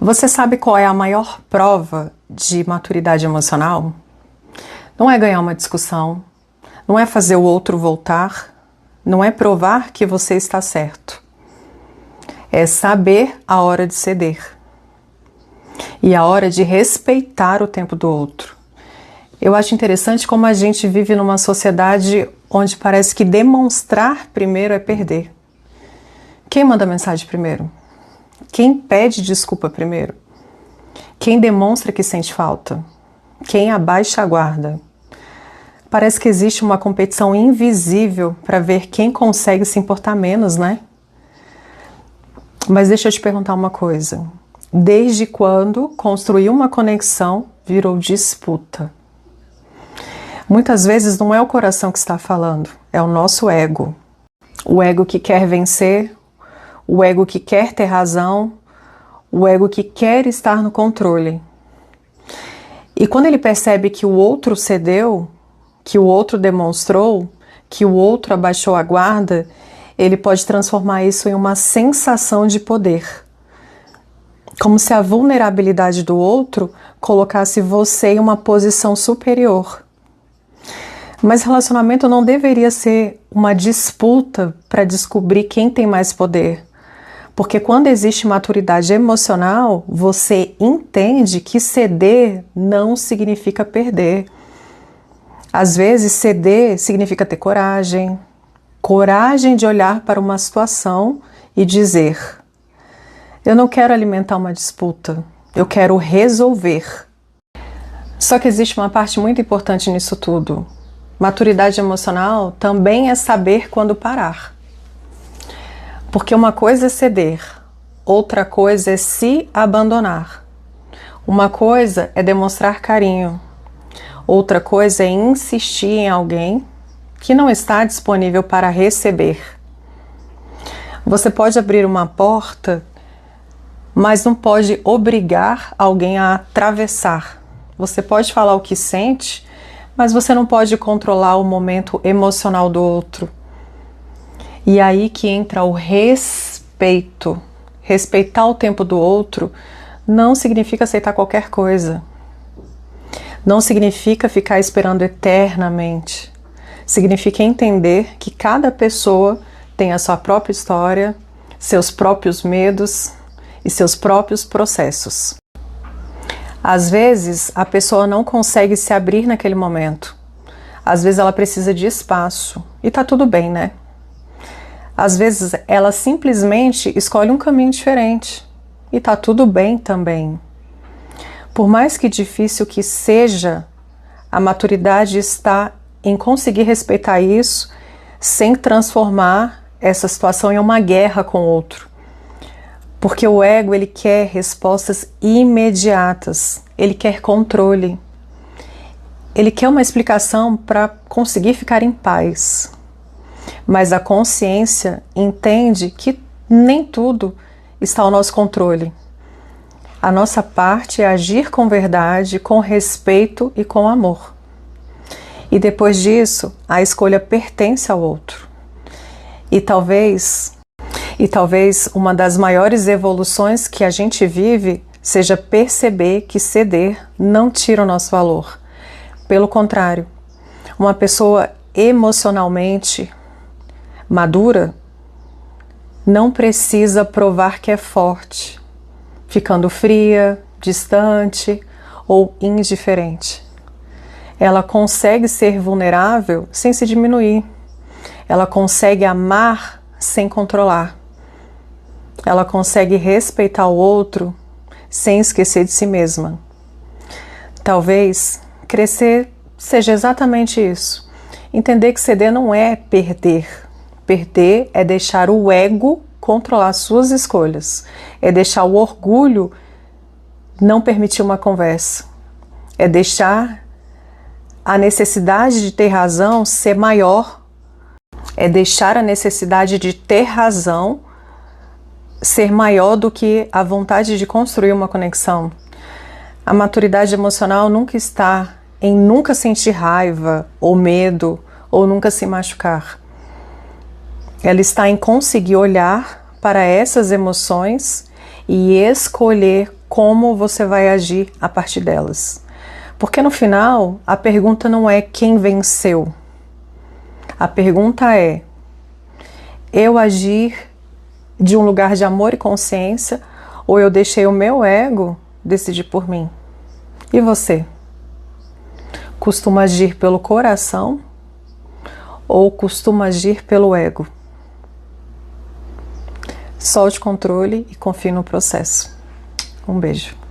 Você sabe qual é a maior prova de maturidade emocional? Não é ganhar uma discussão, não é fazer o outro voltar, não é provar que você está certo. É saber a hora de ceder e a hora de respeitar o tempo do outro. Eu acho interessante como a gente vive numa sociedade onde parece que demonstrar primeiro é perder. Quem manda mensagem primeiro? Quem pede desculpa primeiro? Quem demonstra que sente falta? Quem abaixa a guarda? Parece que existe uma competição invisível para ver quem consegue se importar menos, né? Mas deixa eu te perguntar uma coisa. Desde quando construir uma conexão virou disputa? Muitas vezes não é o coração que está falando, é o nosso ego. O ego que quer vencer, o ego que quer ter razão, o ego que quer estar no controle. E quando ele percebe que o outro cedeu, que o outro demonstrou, que o outro abaixou a guarda, ele pode transformar isso em uma sensação de poder. Como se a vulnerabilidade do outro colocasse você em uma posição superior. Mas relacionamento não deveria ser uma disputa para descobrir quem tem mais poder. Porque quando existe maturidade emocional, você entende que ceder não significa perder. Às vezes, ceder significa ter coragem. Coragem de olhar para uma situação e dizer: eu não quero alimentar uma disputa, eu quero resolver. Só que existe uma parte muito importante nisso tudo. Maturidade emocional também é saber quando parar. Porque uma coisa é ceder, outra coisa é se abandonar. Uma coisa é demonstrar carinho, outra coisa é insistir em alguém que não está disponível para receber. Você pode abrir uma porta, mas não pode obrigar alguém a atravessar. Você pode falar o que sente, mas você não pode controlar o momento emocional do outro. E aí que entra o respeito. Respeitar o tempo do outro não significa aceitar qualquer coisa. Não significa ficar esperando eternamente. Significa entender que cada pessoa tem a sua própria história, seus próprios medos e seus próprios processos. Às vezes, a pessoa não consegue se abrir naquele momento. Às vezes, ela precisa de espaço. E tá tudo bem, né? Às vezes, ela simplesmente escolhe um caminho diferente. E tá tudo bem também. Por mais que difícil que seja, a maturidade está em conseguir respeitar isso sem transformar essa situação em uma guerra com o outro. Porque o ego, ele quer respostas imediatas, ele quer controle, ele quer uma explicação para conseguir ficar em paz. Mas a consciência entende que nem tudo está ao nosso controle. A nossa parte é agir com verdade, com respeito e com amor. E depois disso, a escolha pertence ao outro. E talvez uma das maiores evoluções que a gente vive seja perceber que ceder não tira o nosso valor. Pelo contrário, uma pessoa emocionalmente madura não precisa provar que é forte, ficando fria, distante ou indiferente. Ela consegue ser vulnerável sem se diminuir. Ela consegue amar sem controlar. Ela consegue respeitar o outro sem esquecer de si mesma. Talvez crescer seja exatamente isso. Entender que ceder não é perder. Perder é deixar o ego controlar suas escolhas. É deixar o orgulho não permitir uma conversa. É deixar a necessidade de ter razão ser maior. É deixar a necessidade de ter razão ser maior do que a vontade de construir uma conexão. A maturidade emocional nunca está em nunca sentir raiva ou medo ou nunca se machucar. Ela está em conseguir olhar para essas emoções e escolher como você vai agir a partir delas. Porque no final, a pergunta não é quem venceu. A pergunta é: eu agir de um lugar de amor e consciência, ou eu deixei o meu ego decidir por mim? E você? Costuma agir pelo coração ou costuma agir pelo ego? Solte o controle e confie no processo. Um beijo.